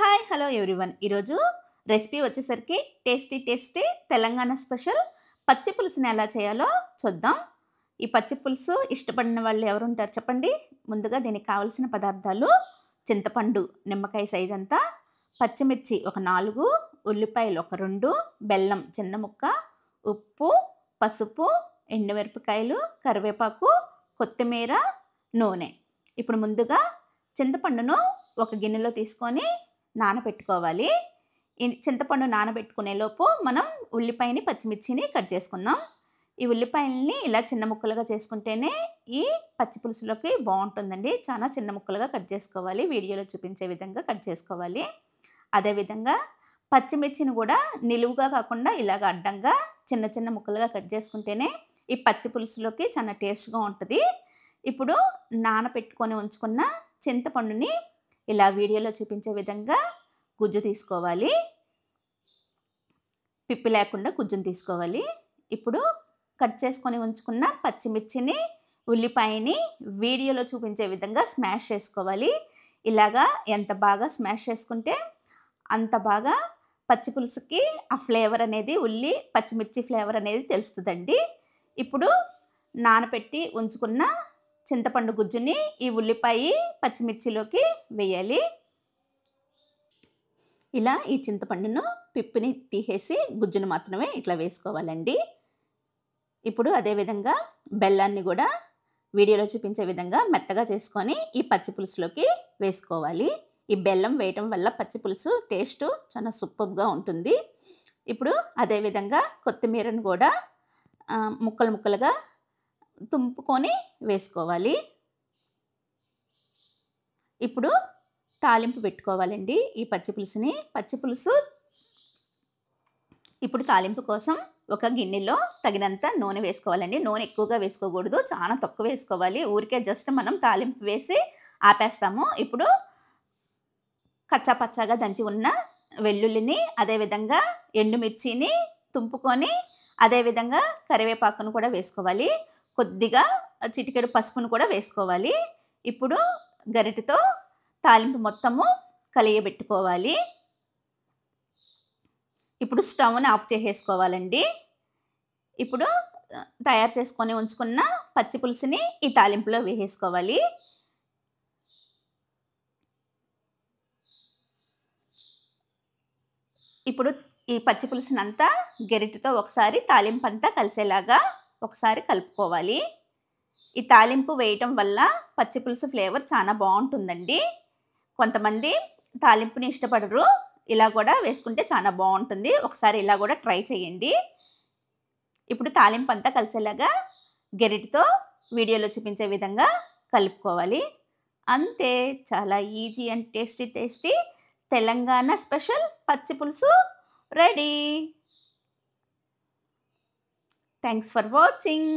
Hi hello everyone. ఈరోజు recipe వచ్చేసరికి tasty Telangana special పచ్చి పులుసుని ఎలా చేయాలో చూద్దాం. ఈ పచ్చి పులుసు ఇష్టపడిన వాళ్ళు ఎవరుంటారు చెప్పండి? ముందుగా దీనికి కావాల్సిన పదార్థాలు: చింతపండు నిమ్మకాయ సైజ్ అంతా, పచ్చిమిర్చి ఒక 4, ఉల్లిపాయలు ఒక 2, బెల్లం చిన్న ముక్క, ఉప్పు, పసుపు, ఎండుమిరపకాయలు, కరివేపాకు, కొత్తిమీర, నూనె. ఇప్పుడు ముందుగా చింతపండును ఒక గిన్నెలో తీసుకొని నానబెట్టుకోవాలి. ఈ చింతపండు నానబెట్టుకునేలోపు మనం ఉల్లిపాయని, పచ్చిమిర్చిని కట్ చేసుకుందాం. ఈ ఉల్లిపాయల్ని ఇలా చిన్న ముక్కలుగా చేసుకుంటేనే ఈ పచ్చి పులుసులోకి బావుంటుందండి. చాలా చిన్న ముక్కలుగా కట్ చేసుకోవాలి. వీడియోలో చూపించే విధంగా కట్ చేసుకోవాలి. అదేవిధంగా పచ్చిమిర్చిని కూడా నిలువుగా కాకుండా ఇలాగ అడ్డంగా చిన్న చిన్న ముక్కలుగా కట్ చేసుకుంటేనే ఈ పచ్చి పులుసులోకి చాలా టేస్ట్‌గా ఉంటది. ఇప్పుడు నానబెట్టుకొని ఉంచుకున్న చింతపండుని ఇలా వీడియోలో చూపించే విధంగా గుజ్జు తీసుకోవాలి. పిప్పి లేకుండా గుజ్జుని తీసుకోవాలి. ఇప్పుడు కట్ చేసుకొని ఉంచుకున్న పచ్చిమిర్చిని, ఉల్లిపాయని వీడియోలో చూపించే విధంగా స్మాష్ చేసుకోవాలి. ఇలాగా ఎంత బాగా స్మాష్ చేసుకుంటే అంత బాగా పచ్చి పులుసుకి ఆ ఫ్లేవర్ అనేది పచ్చిమిర్చి ఫ్లేవర్ అనేది తెలుస్తదండి. ఇప్పుడు నానబెట్టి ఉంచుకున్న చింతపండు గుజ్జుని ఈ ఉల్లిపాయ, పచ్చిమిర్చిలోకి వేయాలి. ఇలా ఈ చింతపండును పిప్పిని తీసేసి గుజ్జును మాత్రమే ఇట్లా వేసుకోవాలండి. ఇప్పుడు అదే విధంగా బెల్లాన్ని కూడా వీడియోలో చూపించే విధంగా మెత్తగా చేసుకొని ఈ పచ్చి పులుసులోకి వేసుకోవాలి. ఈ బెల్లం వేయటం వల్ల పచ్చి పులుసు టేస్ట్ చాలా సూపర్‌గా ఉంటుంది. ఇప్పుడు అదే విధంగా కొత్తిమీరను కూడా ముక్కలు ముక్కలుగా తుంపుకొని వేసుకోవాలి. ఇప్పుడు తాలింపు పెట్టుకోవాలండి ఈ పచ్చి పులుసుని. పచ్చి పులుసు ఇప్పుడు తాలింపు కోసం ఒక గిన్నెలో తగినంత నూనె వేసుకోవాలండి. నూనె ఎక్కువగా వేసుకోకూడదు, చాలా తక్కువ వేసుకోవాలి. ఊరికే జస్ట్ మనం తాలింపు వేసి ఆపేస్తాము. ఇప్పుడు కచ్చా పచ్చాగా దంచి ఉన్న వెల్లుల్లిని, అదేవిధంగా ఎండుమిర్చిని తుంపుకొని, అదేవిధంగా కరివేపాకును కూడా వేసుకోవాలి. కొద్దిగా చిటికెడు పసుపును కూడా వేసుకోవాలి. ఇప్పుడు గరిటెతో తాలింపు మొత్తము కలియబెట్టుకోవాలి. ఇప్పుడు స్టవ్‌ని ఆఫ్ చేసేసుకోవాలండి. ఇప్పుడు తయారు చేసుకొని ఉంచుకున్న పచ్చి పులుసుని ఈ తాలింపులో వేసేసుకోవాలి. ఇప్పుడు ఈ పచ్చి పులుసునంతా గరిటెతో ఒకసారి తాలింపంతా కలిసేలాగా ఒకసారి కలుపుకోవాలి. ఈ తాలింపు వేయటం వల్ల పచ్చి పులుసు ఫ్లేవర్ చాలా బావుంటుందండి. కొంతమంది తాలింపుని ఇష్టపడరు. ఇలా కూడా వేసుకుంటే చాలా బావుంటుంది. ఒకసారి ఇలా కూడా ట్రై చేయండి. ఇప్పుడు తాలింపంతా కలిసేలాగా గరిటెతో వీడియోలో చూపించే విధంగా కలుపుకోవాలి. అంతే, చాలా easy and tasty Telangana special పచ్చి పులుసు రెడీ. Thanks for watching.